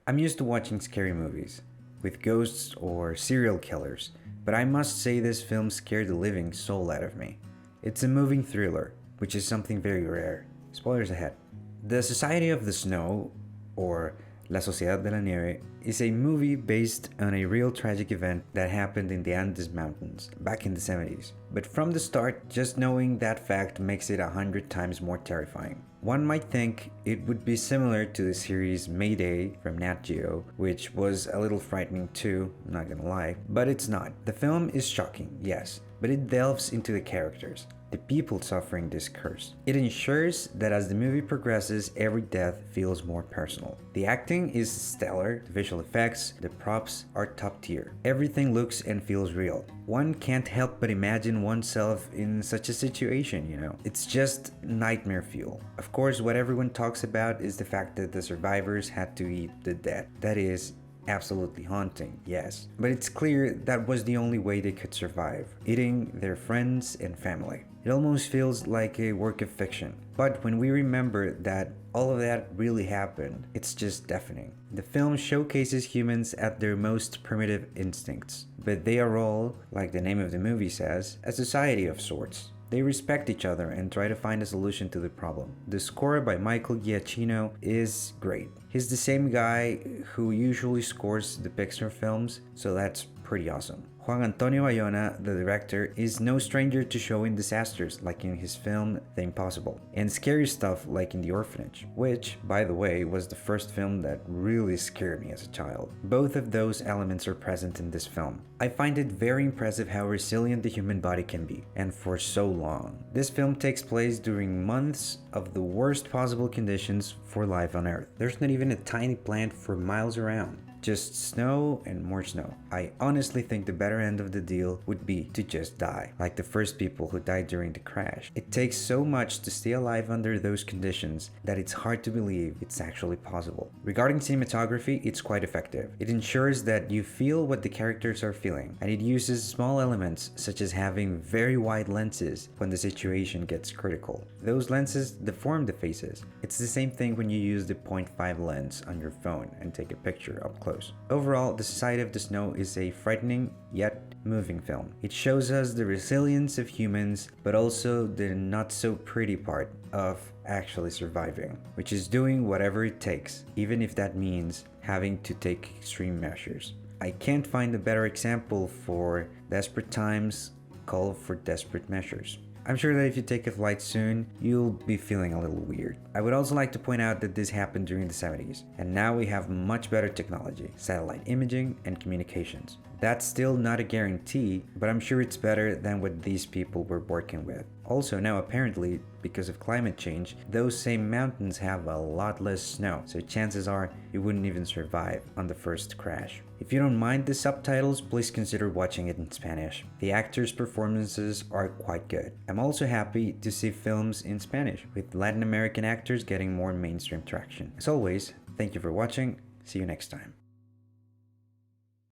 I'm used to watching scary movies with ghosts or serial killers, but I must say this film scared the living soul out of me. It's a moving thriller, which is something very rare. Spoilers ahead. The Society of the Snow, or La Sociedad de la Nieve, is a movie based on a real tragic event that happened in the Andes Mountains back in the 70s. But from the start, just knowing that fact makes it 100 times more terrifying. One might think it would be similar to the series Mayday from Nat Geo, which was a little frightening too, I'm not gonna lie, but it's not. The film is shocking, yes, but it delves into the characters, the people suffering this curse. It ensures that as the movie progresses, every death feels more personal. The acting is stellar, the visual effects, the props are top tier. Everything looks and feels real. One can't help but imagine oneself in such a situation, you know. It's just nightmare fuel. Of course, what everyone talks about is the fact that the survivors had to eat the dead. That is absolutely haunting, yes. But it's clear that was the only way they could survive, eating their friends and family. It almost feels like a work of fiction. But when we remember that all of that really happened, it's just deafening. The film showcases humans at their most primitive instincts, but they are all, like the name of the movie says, a society of sorts. They respect each other and try to find a solution to the problem. The score by Michael Giacchino is great. He's the same guy who usually scores the Pixar films, so that's pretty awesome. Juan Antonio Bayona, the director, is no stranger to showing disasters like in his film The Impossible, and scary stuff like in The Orphanage, which, by the way, was the first film that really scared me as a child. Both of those elements are present in this film. I find it very impressive how resilient the human body can be, and for so long. This film takes place during months of the worst possible conditions for life on Earth. There's not even a tiny plant for miles around. Just snow and more snow. I honestly think the better end of the deal would be to just die, like the first people who died during the crash. It takes so much to stay alive under those conditions that it's hard to believe it's actually possible. Regarding cinematography, it's quite effective. It ensures that you feel what the characters are feeling, and it uses small elements such as having very wide lenses when the situation gets critical. Those lenses deform the faces. It's the same thing when you use the 0.5 lens on your phone and take a picture up close. Overall, The Society of the Snow is a frightening yet moving film. It shows us the resilience of humans, but also the not so pretty part of actually surviving, which is doing whatever it takes, even if that means having to take extreme measures. I can't find a better example for desperate times call for desperate measures. I'm sure that if you take a flight soon, you'll be feeling a little weird. I would also like to point out that this happened during the 70s, and now we have much better technology, satellite imaging, and communications. That's still not a guarantee, but I'm sure it's better than what these people were working with. Also, now apparently, because of climate change, those same mountains have a lot less snow, so chances are you wouldn't even survive on the first crash. If you don't mind the subtitles, please consider watching it in Spanish. The actors' performances are quite good. I'm also happy to see films in Spanish, with Latin American actors getting more mainstream traction. As always, thank you for watching. See you next time.